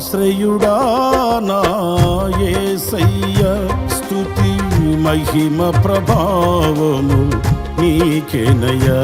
ఆశ్రయుడా నా యేసయ్య, స్తుతి మహిమ ప్రభావము నీకేనయ్యా.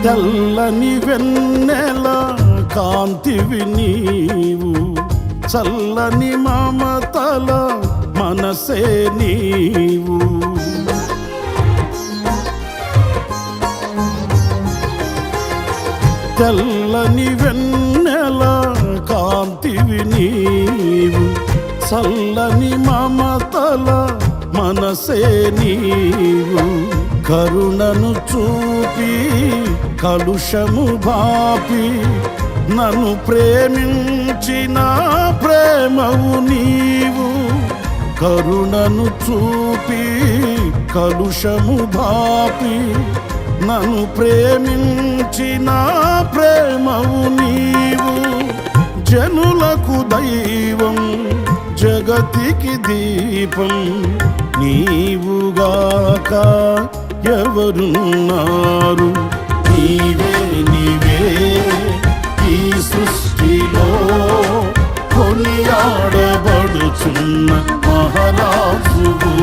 తెల్లని వెన్నెల కాంతివి నీవు, చల్లని మమతల మనసే నీవు. తెల్లని వెన్నెల కాంతివి నీవు, చల్లని మమతల మనసే నీవు. కరుణను చూపి కలుషము బాపి నన్ను ప్రేమించిన ప్రేమవు నీవు. కరుణను చూపి కలుషము బాపి నన్ను ప్రేమించిన ప్రేమవు నీవు. జనులకు దైవం జగతికి దీపం నీవుగాక ఎవరున్నారు. నీవే నీవే ఈ సృష్టిలో కొనియాడబడుచున్న మహారాజువు.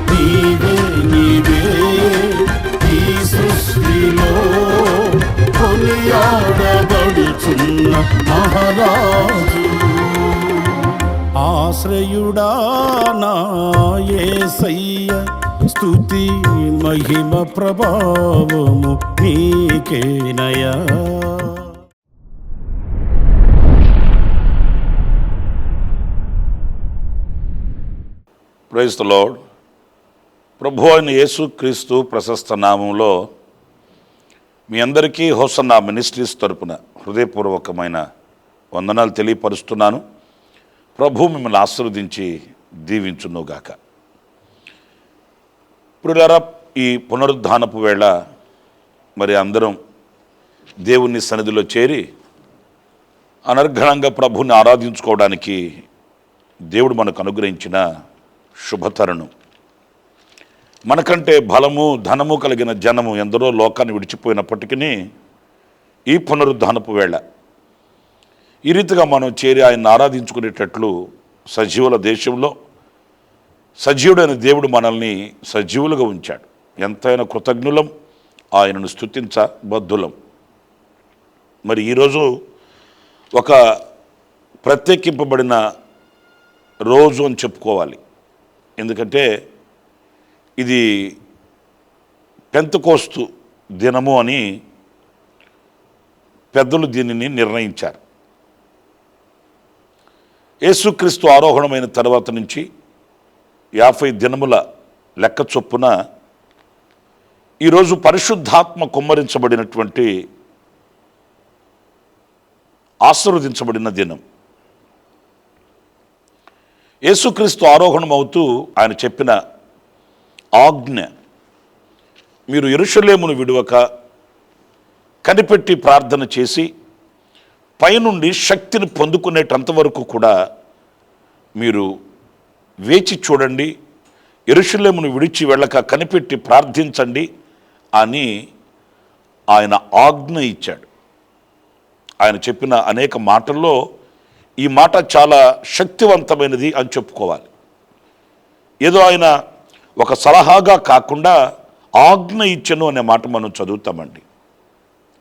నీవే నీవే ఈ సృష్టిలో కొనియాడబడుచున్న మహారాజువు. ఆశ్రయుడా నా యేసయ్య, స్తుతి మహిమ ప్రభావము నీకేనయ్యా. Praise the lord. ప్రభు అయిన యేసుక్రీస్తు ప్రశస్త నామంలో మీ అందరికీ హోసన్నా మినిస్ట్రీస్ తరపున హృదయపూర్వకమైన వందనాలు తెలియపరుస్తున్నాను. ప్రభు మిమ్మల్ని ఆశీర్వదించి దీవించునుగాక. ప్రియులారా, ఈ పునరుద్ధానపు వేళ మరి అందరం దేవుని సన్నిధిలో చేరి అనర్ఘణంగా ప్రభుని ఆరాధించుకోవడానికి దేవుడు మనకు అనుగ్రహించిన శుభతరుణం. మనకంటే బలము ధనము కలిగిన జనము ఎందరో లోకాన్ని విడిచిపోయినప్పటికీ ఈ పునరుద్ధానపు వేళ ఈ రీతిగా మనం చేరి ఆయన్ని ఆరాధించుకునేటట్లు సజీవుల దేశంలో సజీవుడైన దేవుడు మనల్ని సజీవులుగా ఉంచాడు. ఎంతైనా కృతజ్ఞులం, ఆయనను స్తుతించబద్ధులం. మరి ఈరోజు ఒక ప్రత్యేకింపబడిన రోజు అని చెప్పుకోవాలి. ఎందుకంటే ఇది పెంతెకోస్తు దినము అని పెద్దలు దీనిని నిర్ణయించారు. యేసుక్రీస్తు ఆరోహణమైన తర్వాత నుంచి 50 దినముల లెక్క చొప్పున ఈరోజు పరిశుద్ధాత్మ కుమ్మరించబడినటువంటి ఆశీర్వదించబడిన దినం. యేసుక్రీస్తు ఆరోహణం అవుతూ ఆయన చెప్పిన ఆజ్ఞ, మీరు యెరూషలేమును విడువక కనిపెట్టి ప్రార్థన చేసి పైనుండి శక్తిని పొందుకునేటంత వరకు కూడా మీరు వేచి చూడండి, యెరూషలేమును విడిచి వెళ్ళక కనిపెట్టి ప్రార్థించండి అని ఆయన ఆజ్ఞ ఇచ్చాడు. ఆయన చెప్పిన అనేక మాటల్లో ఈ మాట చాలా శక్తివంతమైనది అని చెప్పుకోవాలి. ఏదో ఆయన ఒక సలహాగా కాకుండా ఆజ్ఞ ఇచ్చెను అనే మాట మనం చదువుతామండి.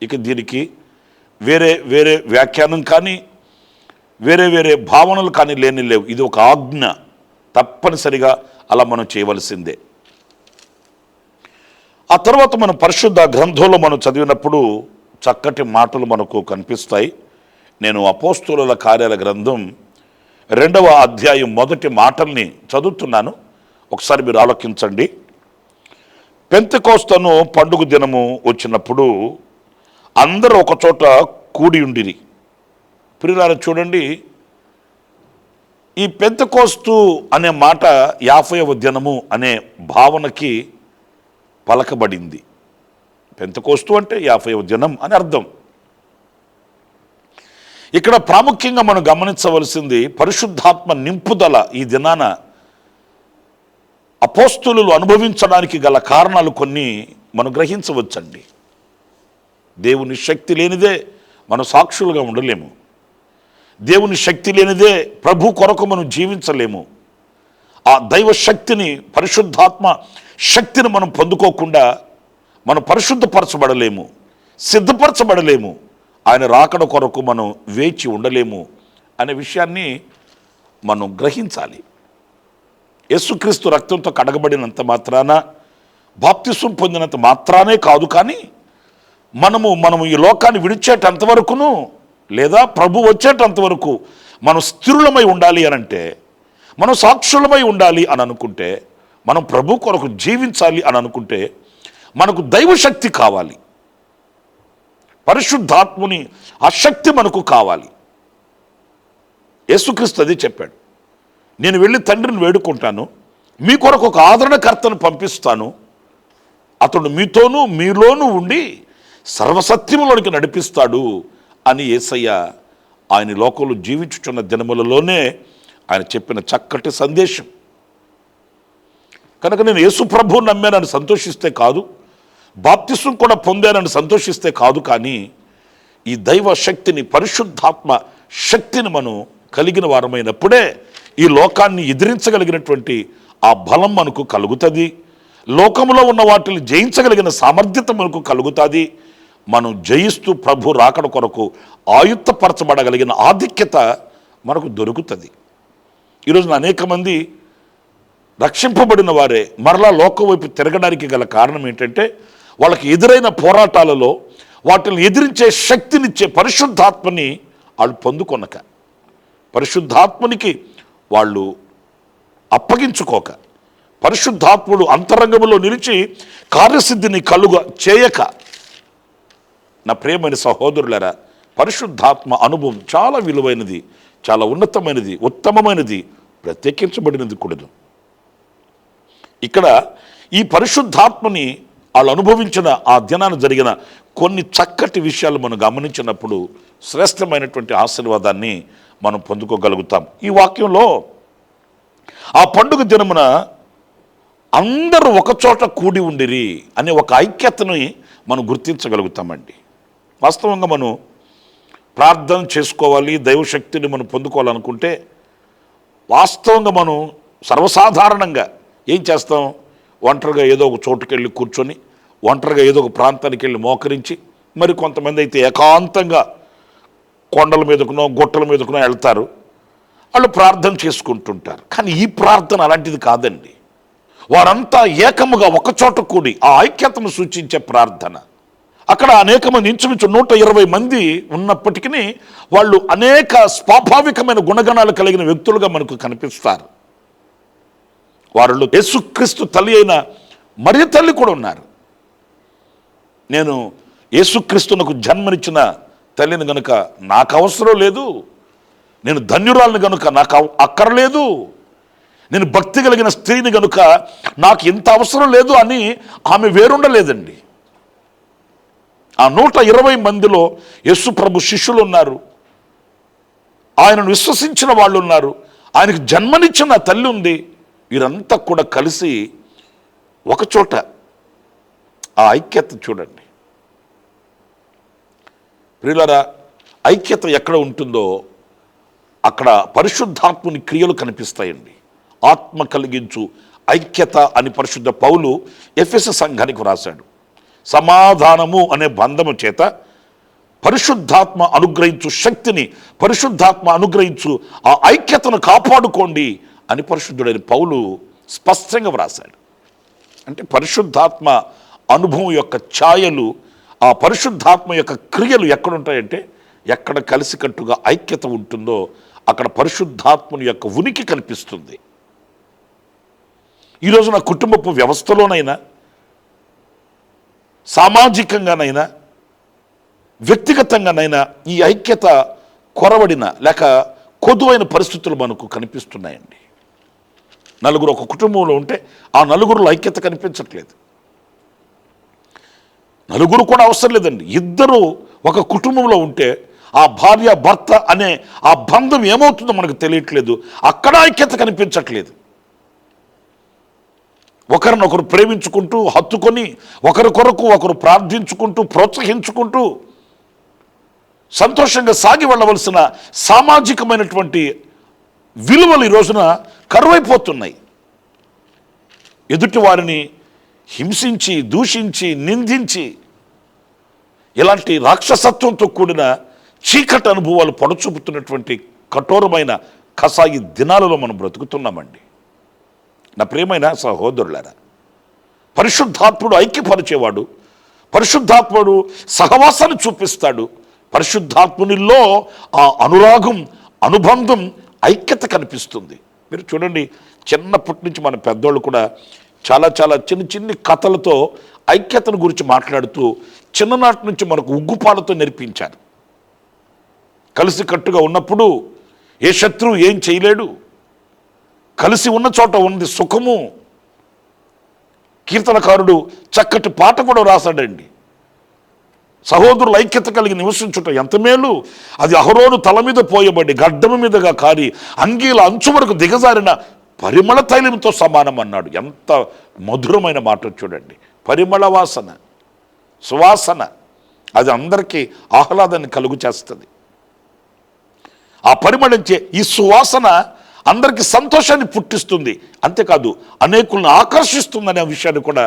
ఇక దీనికి వేరే వేరే వ్యాఖ్యానం కానీ వేరే వేరే భావనలు కానీ లేవు. ఇది ఒక ఆజ్ఞ, తప్పనిసరిగా అలా మనం చేయవలసిందే. ఆ తర్వాత మనం పరిశుద్ధ గ్రంథంలో మనం చదివినప్పుడు చక్కటి మాటలు మనకు కనిపిస్తాయి. నేను అపోస్తలుల కార్యాల గ్రంథం 2వ అధ్యాయం మొదటి మాటల్ని చదువుతున్నాను, ఒకసారి మీరు ఆలోకించండి. పెంతెకోస్తను పండుగ దినము వచ్చినప్పుడు అందరూ ఒకచోట కూడి ఉండిరి. ప్రియులారా చూడండి, ఈ పెంతెకోస్తు అనే మాట 50వ దినము అనే భావనకి పలకబడింది. పెంతెకోస్తు అంటే 50వ దినం అని అర్థం. ఇక్కడ ప్రాముఖ్యంగా మనం గమనించవలసింది పరిశుద్ధాత్మ నింపుదల ఈ దినాన అపోస్తలులు అనుభవించడానికి గల కారణాలు కొన్ని మనం గ్రహించవచ్చండి. దేవుని శక్తి లేనిదే మనం సాక్షులుగా ఉండలేము. దేవుని శక్తి లేనిదే ప్రభు కొరకు మనం జీవించలేము. ఆ దైవ శక్తిని, పరిశుద్ధాత్మ శక్తిని మనం పొందుకోకుండా మనం పరిశుద్ధపరచబడలేము, సిద్ధపరచబడలేము, ఆయన రాకడ కొరకు మనం వేచి ఉండలేము అనే విషయాన్ని మనం గ్రహించాలి. యేసుక్రీస్తు రక్తంతో కడగబడినంత మాత్రాన, బాప్తిసం పొందినంత మాత్రానే కాదు, కానీ మనము ఈ లోకాన్ని విడిచేటంత వరకును, లేదా ప్రభు వచ్చేటంత వరకు మనం స్థిరులమై ఉండాలి అని అంటే, మనం సాక్షులమై ఉండాలి అని అనుకుంటే, మనం ప్రభు కొరకు జీవించాలి అని అనుకుంటే మనకు దైవశక్తి కావాలి, పరిశుద్ధాత్ముని ఆ శక్తి మనకు కావాలి. యేసుక్రీస్తు అది చెప్పాడు, నేను వెళ్ళి తండ్రిని వేడుకుంటాను, మీ కొరకు ఒక ఆదరణకర్తను పంపిస్తాను, అతడు మీతోనూ మీలోనూ ఉండి సర్వసత్యములోనికి నడిపిస్తాడు అని యేసయ్య ఆయన లోకంలో జీవించుచున్న దినములలోనే ఆయన చెప్పిన చక్కటి సందేశం. కనుక నేను యేసు ప్రభువు నమ్మానని సంతోషిస్తే కాదు, బాప్తిసం కూడా పొందానని సంతోషిస్తే కాదు, కానీ ఈ దైవ శక్తిని, పరిశుద్ధాత్మ శక్తిని మనం కలిగిన వారమైనప్పుడే ఈ లోకాన్ని ఎదిరించగలిగినటువంటి ఆ బలం మనకు కలుగుతుంది. లోకంలో ఉన్న వాటిని జయించగలిగిన సామర్థ్యత మనకు కలుగుతుంది. మనం జయిస్తూ ప్రభు రాకడ కొరకు ఆయుత్తపరచబడగలిగిన ఆధిక్యత మనకు దొరుకుతుంది. ఈరోజున అనేక మంది రక్షింపబడిన వారే మరలా లోకం వైపు తిరగడానికి గల కారణం ఏంటంటే, వాళ్ళకి ఎదురైన పోరాటాలలో వాటిని ఎదిరించే శక్తినిచ్చే పరిశుద్ధాత్మని వాళ్ళు పొందుకొనక, పరిశుద్ధాత్మనికి వాళ్ళు అప్పగించుకోక, పరిశుద్ధాత్ముడు అంతరంగంలో నిలిచి కార్యసిద్ధిని చేయక. నా ప్రియమైన సహోదరులారా, పరిశుద్ధాత్మ అనుభవం చాలా విలువైనది, చాలా ఉన్నతమైనది, ఉత్తమమైనది, ప్రత్యేకించబడినది కూడదు. ఇక్కడ ఈ పరిశుద్ధాత్మని వాళ్ళు అనుభవించిన ఆ దినాన జరిగిన కొన్ని చక్కటి విషయాలు మనం గమనించినప్పుడు శ్రేష్టమైనటువంటి ఆశీర్వాదాన్ని మనం పొందుకోగలుగుతాం. ఈ వాక్యంలో ఆ పండుగ దినమున అందరూ ఒకచోట కూడి ఉండిరి అనే ఒక ఐక్యతని మనం గుర్తించగలుగుతామండి. వాస్తవంగా మనం ప్రార్థన చేసుకోవాలి, దైవశక్తిని మనం పొందుకోవాలనుకుంటే వాస్తవంగా మనం సర్వసాధారణంగా ఏం చేస్తాం? ఒంటరిగా ఏదో ఒక చోటుకి వెళ్ళి కూర్చొని, ఒంటరిగా ఏదో ఒక ప్రాంతానికి వెళ్ళి మోకరించి, మరి కొంతమంది అయితే ఏకాంతంగా కొండల మీదకునో గుట్టల మీదకునో వెళ్తారు, వాళ్ళు ప్రార్థన చేసుకుంటుంటారు. కానీ ఈ ప్రార్థన అలాంటిది కాదండి. వారంతా ఏకముగా ఒకచోట కూడి ఆ ఐక్యతను సూచించే ప్రార్థన. అక్కడ అనేక మంది, ఇంచుమించు 120 మంది ఉన్నప్పటికీ వాళ్ళు అనేక స్వాభావికమైన గుణగణాలు కలిగిన వ్యక్తులుగా మనకు కనిపిస్తారు. వారిలో యేసుక్రీస్తు తల్లి అయిన మరియ తల్లి కూడా ఉన్నారు. నేను యేసుక్రీస్తునకు జన్మనిచ్చిన తల్లిని గనుక నాకు అవసరం లేదు, నేను ధన్యురాలను గనుక నాకు అక్కర్లేదు, నేను భక్తి కలిగిన స్త్రీని గనుక నాకు ఇంత అవసరం లేదు అని ఆమె వేరుండలేదండి. ఆ 120 మందిలో యేసు ప్రభు శిష్యులు ఉన్నారు, ఆయనను విశ్వసించిన వాళ్ళు ఉన్నారు, ఆయనకు జన్మనిచ్చిన తల్లి ఉంది. వీరంతా కూడా కలిసి ఒకచోట ఆ ఐక్యత చూడండి ప్రియులారా. ఐక్యత ఎక్కడ ఉంటుందో అక్కడ పరిశుద్ధాత్ముని క్రియలు కనిపిస్తాయండి. ఆత్మ కలిగించు ఐక్యత అని పరిశుద్ధ పౌలు ఎఫెసు సంఘానికి వ్రాశాడు. సమాధానము అనే బంధము చేత పరిశుద్ధాత్మ అనుగ్రహించు శక్తిని, పరిశుద్ధాత్మ అనుగ్రహించు ఆ ఐక్యతను కాపాడుకోండి అని పరిశుద్ధుడైన పౌలు స్పష్టంగా వ్రాశాడు. అంటే పరిశుద్ధాత్మ అనుభవం యొక్క ఛాయలు, ఆ పరిశుద్ధాత్మ యొక్క క్రియలు ఎక్కడుంటాయంటే, ఎక్కడ కలిసికట్టుగా ఐక్యత ఉంటుందో అక్కడ పరిశుద్ధాత్మని యొక్క ఉనికి కనిపిస్తుంది. ఈరోజు నా కుటుంబపు వ్యవస్థలోనైనా, సామాజికంగానైనా, వ్యక్తిగతంగానైనా ఈ ఐక్యత కొరవడిన లేక కొదువైన పరిస్థితులు మనకు కనిపిస్తున్నాయండి. నలుగురు ఒక కుటుంబంలో ఉంటే ఆ నలుగురులో ఐక్యత కనిపించట్లేదు. నలుగురు కూడా అవసరం లేదండి, ఇద్దరు ఒక కుటుంబంలో ఉంటే ఆ భార్య భర్త అనే ఆ బంధం ఏమవుతుందో మనకు తెలియట్లేదు. అక్కడ ఐక్యత కనిపించట్లేదు. ఒకరినొకరు ప్రేమించుకుంటూ, హత్తుకొని, ఒకరి కొరకు ఒకరు ప్రార్థించుకుంటూ, ప్రోత్సహించుకుంటూ సంతోషంగా సాగి వెళ్ళవలసిన సామాజికమైనటువంటి విలువలు ఈ రోజున కరువైపోతున్నాయి. ఎదుటి వారిని హింసించి, దూషించి, నిందించి ఇలాంటి రాక్షసత్వంతో కూడిన చీకటి అనుభవాలు పొడచూపుతున్నటువంటి కఠోరమైన కసాయి దినాలలో మనం బ్రతుకుతున్నామండి. నా ప్రియమైన సహోదరులారా, పరిశుద్ధాత్ముడు ఐక్యపరిచేవాడు, పరిశుద్ధాత్ముడు సహవాసాన్ని చూపిస్తాడు. పరిశుద్ధాత్మునిలో ఆ అనురాగం, అనుబంధం, ఐక్యత కనిపిస్తుంది. మీరు చూడండి, చిన్నప్పటి నుంచి మన పెద్దోళ్ళు కూడా చాలా చాలా చిన్ని కథలతో ఐక్యతను గురించి మాట్లాడుతూ చిన్ననాటి నుంచి మనకు ఉగ్గుపాలతో నేర్పించారు. కలిసికట్టుగా ఉన్నప్పుడు ఏ శత్రువు ఏం చేయలేడు, కలిసి ఉన్న చోట ఉంది సుఖము. కీర్తనకారుడు చక్కటి పాట కూడా రాశాడండి. సహోదరులు ఐక్యత కలిగి నివసించుట ఎంత మేలు, అది అహరోను తల మీద పోయబడి గడ్డము మీదగా కారి అంగీల అంచు వరకు దిగజారిన పరిమళ తైలంతో సమానం అన్నాడు. ఎంత మధురమైన మాట చూడండి. పరిమళ వాసన, సువాసన, అది అందరికీ ఆహ్లాదాన్ని కలుగు చేస్తుంది. ఆ పరిమళించే ఈ సువాసన అందరికీ సంతోషాన్ని పుట్టిస్తుంది. అంతేకాదు అనేకులను ఆకర్షిస్తుందనే విషయాన్ని కూడా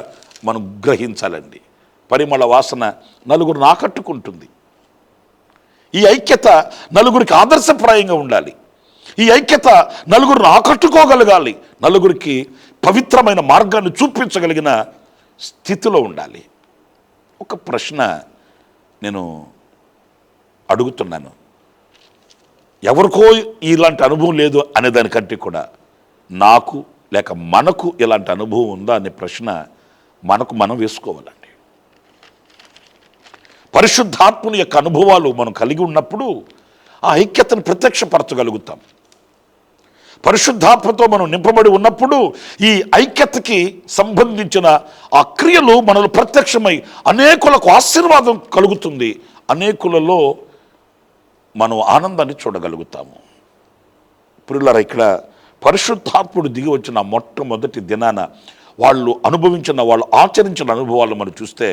మనం గ్రహించాలండి. పరిమళ వాసన నలుగురిని ఆకట్టుకుంటుంది. ఈ ఐక్యత నలుగురికి ఆదర్శప్రాయంగా ఉండాలి. ఈ ఐక్యత నలుగురిని ఆకట్టుకోగలగాలి. నలుగురికి పవిత్రమైన మార్గాన్ని చూపించగలిగిన స్థితిలో ఉండాలి. ఒక ప్రశ్న నేను అడుగుతున్నాను. ఎవరికో ఇలాంటి అనుభవం లేదు అనే దానికంటే కూడా నాకు లేక మనకు ఇలాంటి అనుభవం ఉందా అనే ప్రశ్న మనకు మనం వేసుకోవాలండి. పరిశుద్ధాత్ముని యొక్క అనుభవాలు మనం కలిగి ఉన్నప్పుడు ఆ ఐక్యతను ప్రత్యక్షపరచగలుగుతాం. పరిశుద్ధాత్మతో మనం నింపబడి ఉన్నప్పుడు ఈ ఐక్యతకి సంబంధించిన ఆ క్రియలు మనలో ప్రత్యక్షమై అనేకులకు ఆశీర్వాదం కలుగుతుంది. అనేకులలో మనం ఆనందాన్ని చూడగలుగుతాము. ప్రియులారా, ఇక్కడ పరిశుద్ధాత్ముడు దిగి వచ్చిన మొట్టమొదటి దినాన వాళ్ళు అనుభవించిన, వాళ్ళు ఆచరించిన అనుభవాలు మనం చూస్తే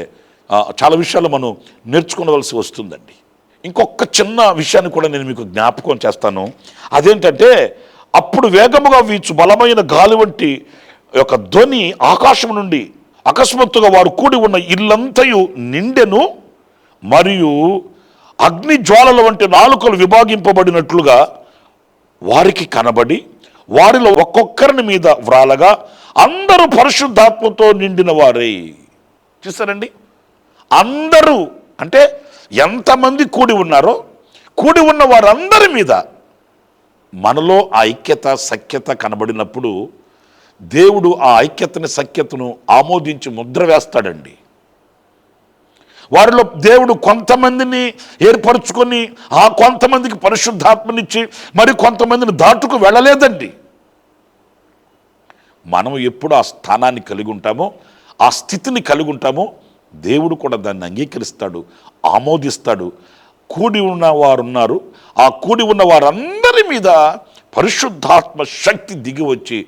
చాలా విషయాలు మనం నేర్చుకోవలసి వస్తుందండి. ఇంకొక చిన్న విషయాన్ని కూడా నేను మీకు జ్ఞాపకం చేస్తాను. అదేంటంటే, అప్పుడు వేగముగా వీచు బలమైన గాలి వంటి యొక్క ధ్వని ఆకాశం నుండి అకస్మాత్తుగా వారు కూడి ఉన్న ఇల్లంతయు నిండెను, మరియు అగ్ని జ్వాలల వంటి నాలుకలు విభాగింపబడినట్లుగా వారికి కనబడి వారిలో ఒక్కొక్కరిని మీద వ్రాలగా అందరూ పరిశుద్ధాత్మతో నిండిన వారే. చూస్తారండి, అందరూ అంటే ఎంతమంది కూడి ఉన్నారో, కూడి ఉన్న వారందరి మీద మనలో ఆ ఐక్యత, సఖ్యత కనబడినప్పుడు దేవుడు ఆ ఐక్యతని, సఖ్యతను ఆమోదించి ముద్ర వేస్తాడండి. వారిలో దేవుడు కొంతమందిని ఏర్పరచుకొని ఆ కొంతమందికి పరిశుద్ధాత్మనిచ్చి మరి కొంతమందిని దాటుకు వెళ్ళలేదండి. మనం ఎప్పుడు ఆ స్థానాన్ని కలిగి ఉంటామో, ఆ స్థితిని కలిగి ఉంటామో, దేవుడు కూడా దాన్ని అంగీకరిస్తాడు, ఆమోదిస్తాడు. కూడి ఉన్న వారు ఉన్నారు, ఆ కూడి ఉన్న వారందరి మీద పరిశుద్ధాత్మ శక్తి దిగి వచ్చి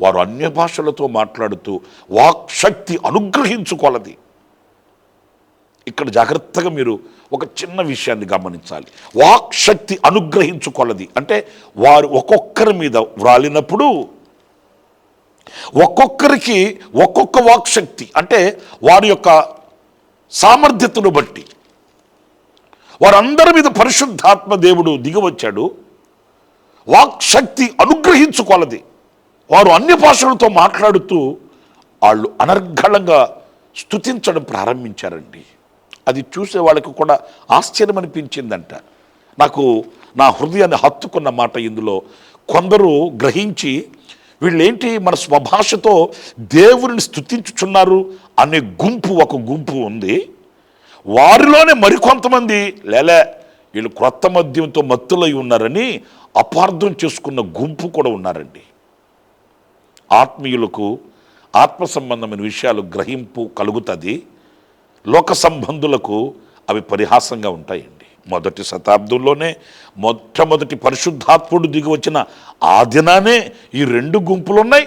వారు అన్య భాషలతో మాట్లాడుతూ వాక్ శక్తి అనుగ్రహించుకోలది. ఇక్కడ జాగ్రత్తగా మీరు ఒక చిన్న విషయాన్ని గమనించాలి. వాక్ శక్తి అనుగ్రహించుకోలది అంటే వారు ఒక్కొక్కరి మీద వ్రాలినప్పుడు ఒక్కొక్కరికి ఒక్కొక్క వాక్ శక్తి, అంటే వారి యొక్క సామర్థ్యతను బట్టి వారందరి మీద పరిశుద్ధాత్మ దేవుడు దిగివచ్చాడు. వాక్ శక్తి అనుగ్రహించుకొలది వారు అన్య భాషలతో మాట్లాడుతూ వాళ్ళు అనర్గళంగా స్తుతించడం ప్రారంభించారండి. అది చూసే వాళ్ళకి కూడా ఆశ్చర్యం అనిపించిందంట. నాకు నా హృదయాన్ని హత్తుకున్న మాట ఇందులో కొందరు గ్రహించి వీళ్ళేంటి మన స్వభాషతో దేవుని స్తుతించుచున్నారు అనే ఒక గుంపు ఉంది. వారిలోనే మరికొంతమంది వీళ్ళు క్రొత్త మద్యంతో మత్తులై ఉన్నారని అపార్థం చేసుకున్న గుంపు కూడా ఉన్నారండి. ఆత్మీయులకు ఆత్మ సంబంధమైన విషయాలు గ్రహింపు కలుగుతుంది, లోక సంబంధులకు అవి పరిహాసంగా ఉంటాయండి. మొదటి శతాబ్దంలోనే మొట్టమొదటి పరిశుద్ధాత్ముడు దిగి వచ్చిన ఆ దినానే ఈ రెండు గుంపులు ఉన్నాయి.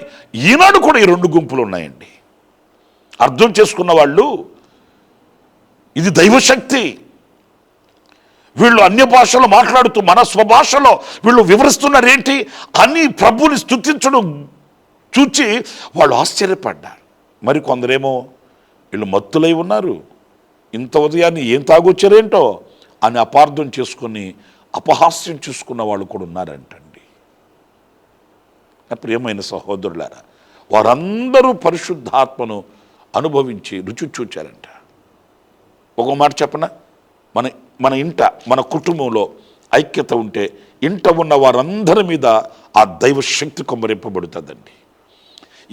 ఈనాడు కూడా ఈ రెండు గుంపులు ఉన్నాయండి. అర్థం చేసుకున్న వాళ్ళు ఇది దైవశక్తి, వీళ్ళు అన్య భాషలో మాట్లాడుతూ మన స్వభాషలో వీళ్ళు వివరిస్తున్నారేంటి అని ప్రభువుని స్తుతించడం చూచి వాళ్ళు ఆశ్చర్యపడ్డారు. మరి కొందరేమో వీళ్ళు మత్తులై ఉన్నారు, ఇంత ఉదయాన్ని ఏం తాగొచ్చారేంటో అని అపార్థం చేసుకొని అపహాస్యం చూసుకున్న వాళ్ళు కూడా ఉన్నారంటండి. ప్రియమైన సహోదరులారా, వారందరూ పరిశుద్ధాత్మను అనుభవించి రుచి చూచారంట. ఒక మాట చెప్పనా, మన ఇంట మన కుటుంబంలో ఐక్యత ఉంటే ఇంట ఉన్న వారందరి మీద ఆ దైవ శక్తి కొమ్మరింపబడుతుందండి.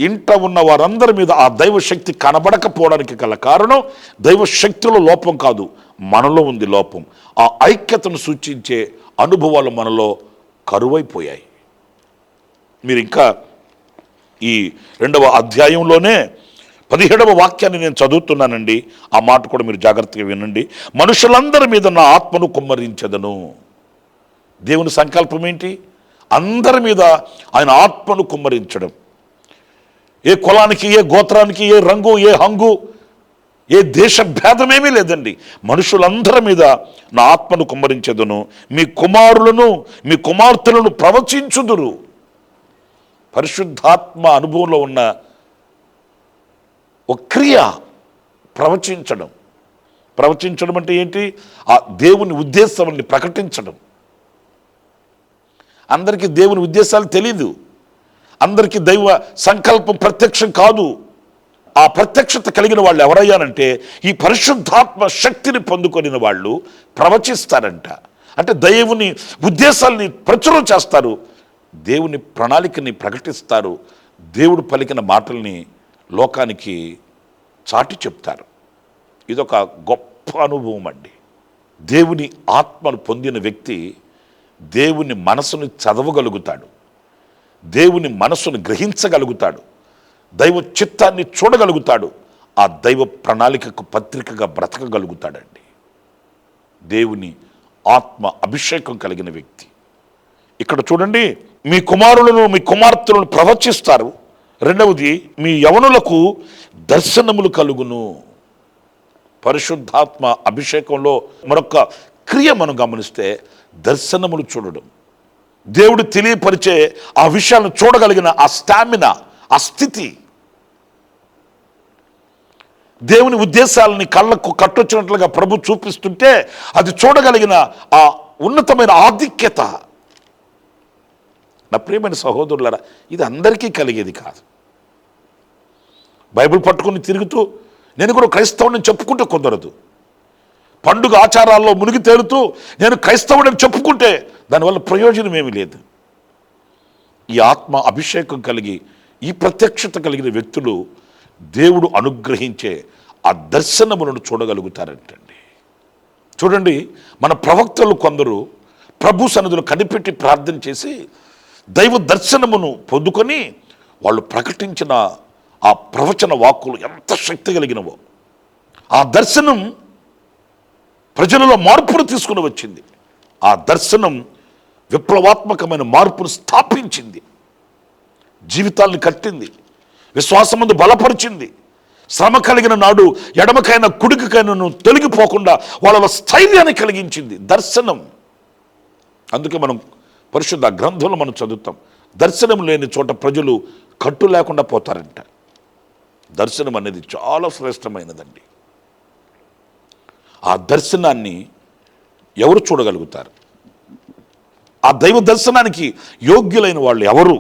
ఇంట ఉన్న వారందరి మీద ఆ దైవశక్తి కనబడకపోవడానికి గల కారణం దైవశక్తిలో లోపం కాదు, మనలో ఉంది లోపం. ఆ ఐక్యతను సూచించే అనుభవాలు మనలో కరువైపోయాయి. మీరు ఇంకా ఈ 2వ అధ్యాయంలోనే 17వ వాక్యాన్ని నేను చదువుతున్నానండి. ఆ మాట కూడా మీరు జాగ్రత్తగా వినండి. మనుషులందరి మీద నా ఆత్మను కుమ్మరించదను. దేవుని సంకల్పం ఏంటి? అందరి మీద ఆయన ఆత్మను కుమ్మరించడం. ఏ కులానికి, ఏ గోత్రానికి, ఏ రంగు, ఏ హంగు, ఏ దేశ భేదమేమీ లేదండి. మనుషులందరి మీద నా ఆత్మను కుమ్మరించెదను. మీ కుమారులను మీ కుమార్తెలను ప్రవచించుదురు. పరిశుద్ధాత్మ అనుభవంలో ఉన్న ఒక క్రియ ప్రవచించడం. ప్రవచించడం అంటే ఏంటి? ఆ దేవుని ఉద్దేశాన్ని ప్రకటించడం. అందరికీ దేవుని ఉద్దేశాలు తెలీదు, అందరికీ దైవ సంకల్పం ప్రత్యక్షం కాదు. ఆ ప్రత్యక్షత కలిగిన వాళ్ళు ఎవరయ్యానంటే ఈ పరిశుద్ధాత్మ శక్తిని పొందుకొనిన వాళ్ళు ప్రవచిస్తారంట. అంటే దేవుని ఉద్దేశాలని ప్రచురం చేస్తారు, దేవుని ప్రణాళికని ప్రకటిస్తారు, దేవుడు పలికిన మాటల్ని లోకానికి చాటి చెప్తారు. ఇదొక గొప్ప అనుభవం అండి. దేవుని ఆత్మను పొందిన వ్యక్తి దేవుని మనసుని చదవగలుగుతాడు, దేవుని మనసును గ్రహించగలుగుతాడు, దైవ చిత్తాన్ని చూడగలుగుతాడు, ఆ దైవ ప్రణాళికకు పత్రికగా బ్రతకగలుగుతాడండి. దేవుని ఆత్మ అభిషేకం కలిగిన వ్యక్తి. ఇక్కడ చూడండి, మీ కుమారులను మీ కుమార్తెలను ప్రవచిస్తారు. రెండవది, మీ యవనులకు దర్శనములు కలుగును. పరిశుద్ధాత్మ అభిషేకంలో మరొక క్రియ మనం గమనిస్తే దర్శనములు చూడడం. దేవుడు తెలియపరిచే ఆ విషయాలను చూడగలిగిన ఆ స్టామినా, ఆ స్థితి, దేవుని ఉద్దేశాలని కళ్ళకు కట్టొచ్చినట్లుగా ప్రభు చూపిస్తుంటే అది చూడగలిగిన ఆ ఉన్నతమైన ఆధిక్యత. నా ప్రియమైన సహోదరులారా, ఇది అందరికీ కలిగేది కాదు. బైబిల్ పట్టుకుని తిరుగుతూ నేను కూడా క్రైస్తవుడిని చెప్పుకుంటే కుదరదు. పండుగ ఆచారాల్లో మునిగి తేలుతూ నేను క్రైస్తవుడని చెప్పుకుంటే దానివల్ల ప్రయోజనం ఏమీ లేదు. ఈ ఆత్మ అభిషేకం కలిగి ఈ ప్రత్యక్షత కలిగిన వ్యక్తులు దేవుడు అనుగ్రహించే ఆ దర్శనములను చూడగలుగుతారంటండి. చూడండి, మన ప్రవక్తలు కొందరు ప్రభు సన్నిధిలో కనిపెట్టి ప్రార్థన చేసి దైవ దర్శనమును పొందుకొని వాళ్ళు ప్రకటించిన ఆ ప్రవచన వాక్కులు ఎంత శక్తి కలిగినవో. ఆ దర్శనం ప్రజలలో మార్పును తీసుకుని వచ్చింది. ఆ దర్శనం విప్లవాత్మకమైన మార్పును స్థాపించింది, జీవితాలను కట్టింది, విశ్వాసమందు బలపరిచింది. శ్రమ కలిగిన నాడు ఎడమకైనా కుడికైనా తొలగిపోకుండా వాళ్ళ స్థైర్యాన్ని కలిగించింది దర్శనం. అందుకే మనం పరిశుద్ధ గ్రంథంలో మనం చదువుతాం, దర్శనం లేని చోట ప్రజలు కట్టు లేకుండా పోతారంట. దర్శనం అనేది చాలా శ్రేష్టమైనదండి. ఆ దర్శనాన్ని ఎవరు చూడగలుగుతారు? ఆ దైవ దర్శనానికి యోగ్యులైన వాళ్ళు ఎవరు?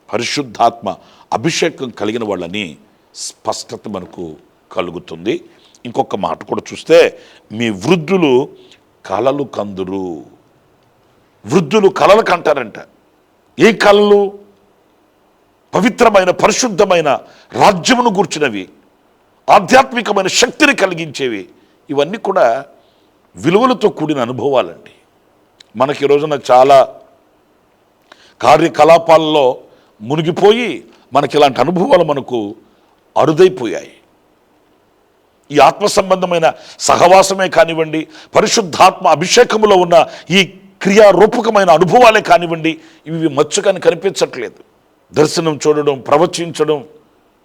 పరిశుద్ధాత్మ అభిషేకం కలిగిన వాళ్ళని స్పష్టత మనకు కలుగుతుంది. ఇంకొక మాట కూడా చూస్తే, మీ వృద్ధులు కలలు కందురు. వృద్ధులు కలలు కంటారంట. ఏ కలలు? పవిత్రమైన పరిశుద్ధమైన రాజ్యమును గూర్చినవి, ఆధ్యాత్మికమైన శక్తిని కలిగించేవి. ఇవన్నీ కూడా విలువలతో కూడిన అనుభవాలండి. మనకి ఈ రోజున చాలా కార్యకలాపాల్లో మునిగిపోయి మనకి ఇలాంటి అనుభవాలు మనకు అరుదైపోయాయి. ఈ ఆత్మ సంబంధమైన సహవాసమే కానివ్వండి, పరిశుద్ధాత్మ అభిషేకములో ఉన్న ఈ క్రియారూపకమైన అనుభవాలే కానివ్వండి, ఇవి మచ్చుకని కనిపించట్లేదు. దర్శనం చూడడం, ప్రవచించడం,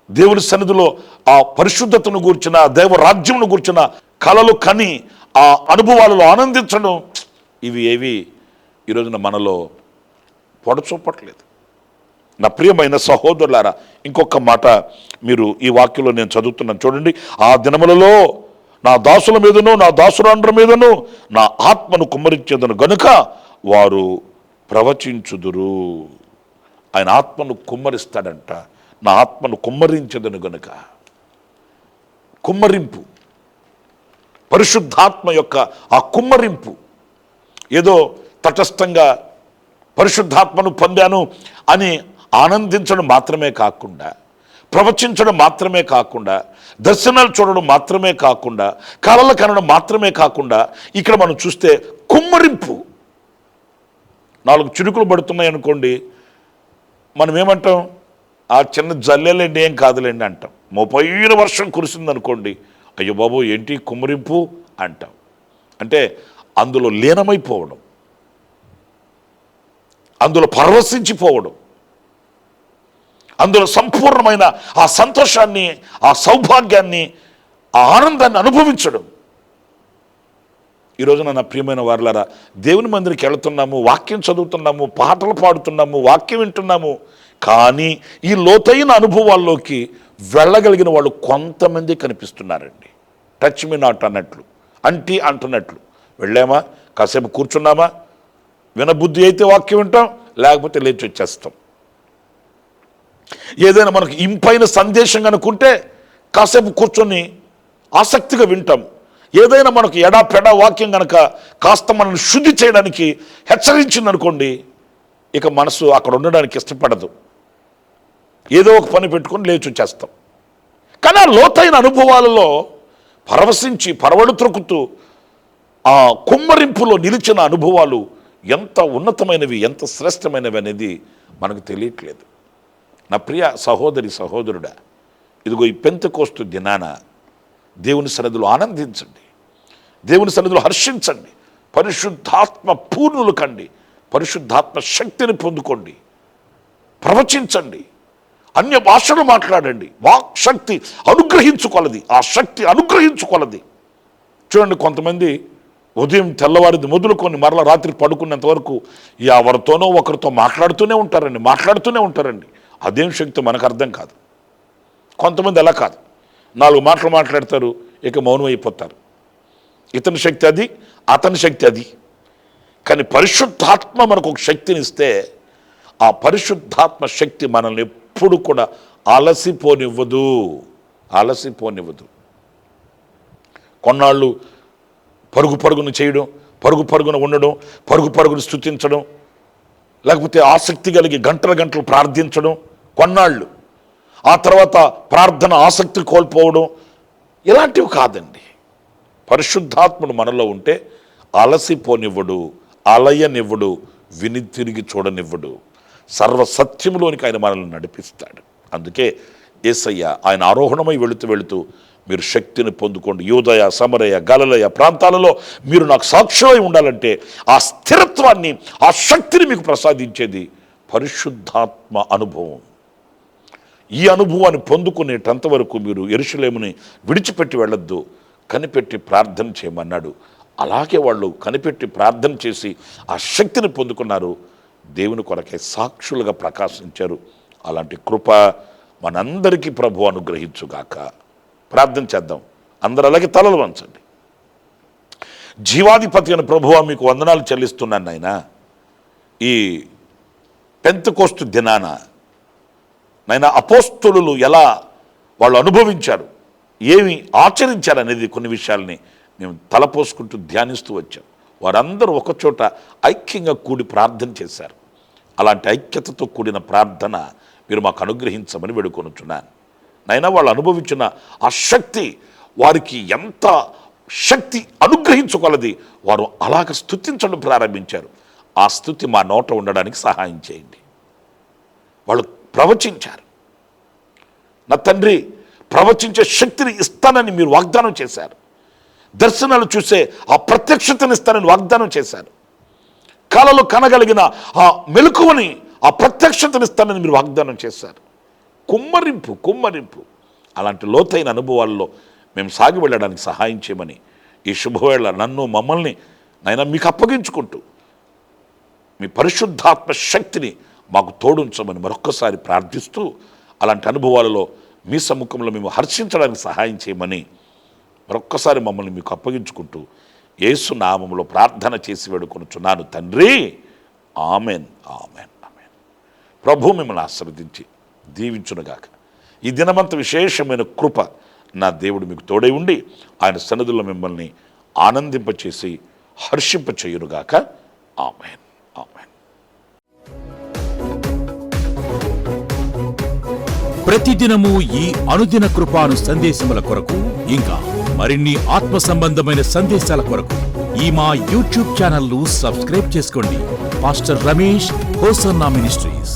దేవుని సన్నిధిలో ఆ పరిశుద్ధతను గూర్చిన, దైవ రాజ్యమును గూర్చిన కలలు కని ఆ అనుభవాలలో ఆనందించడం, ఇవి ఏవి ఈ రోజున మనలో పొడచూపట్లేదు. నా ప్రియమైన సహోదరులారా, ఇంకొక మాట మీరు ఈ వాక్యంలో నేను చదువుతున్నాను చూడండి. ఆ దినములలో నా దాసుల మీదను నా దాసురాండ్ర మీదను నా ఆత్మను కుమ్మరించేదను గనుక వారు ప్రవచించుదురు. ఆయన ఆత్మను కుమ్మరిస్తాడంట. నా ఆత్మను కుమ్మరించదను గనుక. కుమ్మరింపు, పరిశుద్ధాత్మ యొక్క ఆ కుమ్మరింపు ఏదో తటస్థంగా పరిశుద్ధాత్మను పొందాను అని ఆనందించడం మాత్రమే కాకుండా, ప్రవచించడం మాత్రమే కాకుండా, దర్శనాలు చూడడం మాత్రమే కాకుండా, కలలు కనడం మాత్రమే కాకుండా, ఇక్కడ మనం చూస్తే కుమ్మరింపు. 4 చినుకులు పడుతున్నాయి అనుకోండి, మనం ఏమంటాం? ఆ చిన్న జల్లెలేండి, ఏం కాదులేండి అంటాం. 30 వర్షం కురిసింది అనుకోండి, అయ్యో బాబు ఏంటి కుమ్మరింపు అంటాం. అంటే అందులో లీనమైపోవడం, అందులో పరవశించిపోవడం, అందులో సంపూర్ణమైన ఆ సంతోషాన్ని, ఆ సౌభాగ్యాన్ని, ఆ ఆనందాన్ని అనుభవించడం. ఈ రోజున నా ప్రియమైన వారలారా, దేవుని మందిరికి వెళుతున్నాము, వాక్యం చదువుతున్నాము, పాటలు పాడుతున్నాము, వాక్యం వింటున్నాము, కానీ ఈ లోతైన అనుభవాల్లోకి వెళ్ళగలిగిన వాళ్ళు కొంతమంది కనిపిస్తున్నారండి. టచ్ మీ నాట్ అన్నట్లు, అంటున్నట్లు. వెళ్ళామా, కాసేపు కూర్చున్నామా, వినబుద్ధి అయితే వాక్యం వింటాం, లేకపోతే లేచి వచ్చేస్తాం. ఏదైనా మనకు ఇంపైన సందేశం కనుకుంటే కాసేపు కూర్చొని ఆసక్తిగా వింటాం. ఏదైనా మనకు ఎడాపెడా వాక్యం కనుక కాస్త మనల్ని శుద్ధి చేయడానికి హెచ్చరించింది అనుకోండి, ఇక మనసు అక్కడ ఉండడానికి ఇష్టపడదు. ఏదో ఒక పని పెట్టుకొని లేచి వచ్చేస్తాం. కానీ ఆ లోతైన అనుభవాలలో పరవశించి పరవడు త్రొక్కుతూ ఆ కుమ్మరింపులో నిలిచిన అనుభవాలు ఎంత ఉన్నతమైనవి, ఎంత శ్రేష్టమైనవి అనేది మనకు తెలియట్లేదు. నా ప్రియ సహోదరి సహోదరుడా, ఇదిగో ఈ పెంతెకోస్తు దినాన దేవుని సన్నిధిలో ఆనందించండి, దేవుని సన్నిధిలో హర్షించండి, పరిశుద్ధాత్మ పూర్ణులు కండి, పరిశుద్ధాత్మ శక్తిని పొందుకోండి, ప్రవచించండి, అన్య భాషలు మాట్లాడండి. వాక్ శక్తి అనుగ్రహించుకొలది, ఆ శక్తి అనుగ్రహించుకొలది. చూడండి, కొంతమంది ఉదయం తెల్లవారిది మొదలుకొని మరలా రాత్రి పడుకునేంత వరకు ఎవరితోనో ఒకరితో మాట్లాడుతూనే ఉంటారండి. అదేం శక్తి మనకు అర్థం కాదు. కొంతమంది అలా కాదు, 4 మాటలు మాట్లాడతారు, ఇక మౌనం అయిపోతారు. ఇతని శక్తి అది, అతని శక్తి అది. కానీ పరిశుద్ధాత్మ మనకు ఒక శక్తిని ఇస్తే, ఆ పరిశుద్ధాత్మ శక్తి మనల్ని ఎప్పుడు కూడా అలసిపోనివ్వదు. కొన్నాళ్ళు పరుగున చేయడం, పరుగున ఉండడం, పరుగును స్తుతించడం, లేకపోతే ఆసక్తి కలిగి గంటలు ప్రార్థించడం కొన్నాళ్ళు, ఆ తర్వాత ప్రార్థన ఆసక్తి కోల్పోవడం, ఇలాంటివి కాదండి. పరిశుద్ధాత్ముడు మనలో ఉంటే అలసిపోనివ్వడు, అలయనివ్వడు, విని తిరిగి చూడనివ్వడు. సర్వసత్యములోనికి ఆయన మనల్ని నడిపిస్తాడు. అందుకే యేసయ్య ఆయన ఆరోహణమై వెళుతూ మీరు శక్తిని పొందుకోండి, యూదయ, సమరయ, గలిలయ ప్రాంతాలలో మీరు నాకు సాక్షులై ఉండాలంటే ఆ స్థిరత్వాన్ని, ఆ శక్తిని మీకు ప్రసాదించేది పరిశుద్ధాత్మ అనుభవం. ఈ అనుభవాన్ని పొందుకునేటంత వరకు మీరు యెరూషలేముని విడిచిపెట్టి వెళ్ళొద్దు, కనిపెట్టి ప్రార్థన చేయమన్నాడు. అలాగే వాళ్ళు కనిపెట్టి ప్రార్థన చేసి ఆ శక్తిని పొందుకున్నారు, దేవుని కొరకే సాక్షులుగా ప్రకాశించారు. అలాంటి కృప మనందరికీ ప్రభువు అనుగ్రహించుగాక. ప్రార్థన చేద్దాం. అందరూ అలాగే తలలు వంచండి. జీవాధిపతి అయిన ప్రభువా మీకు వందనాలు చెల్లిస్తున్నాను నాయనా. ఈ పెంతెకోస్తు దినాన నాయనా అపోస్తలులు ఎలా వాళ్ళు అనుభవించారు, ఏమి ఆచరించారు అనేది కొన్ని విషయాల్ని మేము తలపోసుకుంటూ ధ్యానిస్తూ వచ్చాం. వారందరూ ఒకచోట ఐక్యంగా కూడి ప్రార్థన చేశారు. అలాంటి ఐక్యతతో కూడిన ప్రార్థన మీరు మాకు అనుగ్రహించమని వేడుకొనుచున్నాను నాయనా. వాళ్ళు అనుభవించిన ఆ శక్తి, వారికి ఎంత శక్తి అనుగ్రహించుకొలది వారు అలాగ స్తుతించడం ప్రారంభించారు. ఆ స్తుతి మా నోట ఉండడానికి సహాయం చేయండి. వాళ్ళు ప్రవచించారు. నా తండ్రి, ప్రవచించే శక్తిని ఇస్తానని మీరు వాగ్దానం చేశారు. దర్శనాలు చూసే ఆ ప్రత్యక్షతను ఇస్తానని వాగ్దానం చేశారు. కలలో కనగలిగిన ఆ మెలకువని, ఆ ప్రత్యక్షతను ఇస్తానని మీరు వాగ్దానం చేశారు. కుమ్మరింపు అలాంటి లోతైన అనుభవాల్లో మేము సాగి వెళ్ళడానికి సహాయం చేయమని ఈ శుభవేళ నన్ను, మమ్మల్ని నైనా మీకు అప్పగించుకుంటూ మీ పరిశుద్ధాత్మ శక్తిని మాకు తోడుంచమని మరొక్కసారి ప్రార్థిస్తూ, అలాంటి అనుభవాలలో మీ సముఖంలో మేము హర్షించడానికి సహాయం చేయమని మరొక్కసారి మమ్మల్ని మీకు అప్పగించుకుంటూ యేసు నామములో ప్రార్థన చేసి వేడుకొనుచున్నాను తండ్రి. Amen, amen, amen. ప్రభు మిమ్మల్ని ఆశీర్వదించి దీవించునుగాక. ఈ దినమంత విశేషమైన కృప నా దేవుడు మీకు తోడై ఉండి ఆయన సన్నిధిలో మిమ్మల్ని ఆనందింపచేసి హర్షింపచేయునుగాక. Amen, amen. ప్రతిదినము ఈ అనుదిన కృపాను సందేశముల కొరకు, ఇంకా మరిన్ని ఆత్మ సంబంధమైన సందేశాల కొరకు ఈ మా యూట్యూబ్ ఛానల్ ను సబ్స్క్రైబ్ చేసుకోండి. Pastor Ramesh hosanna ministries.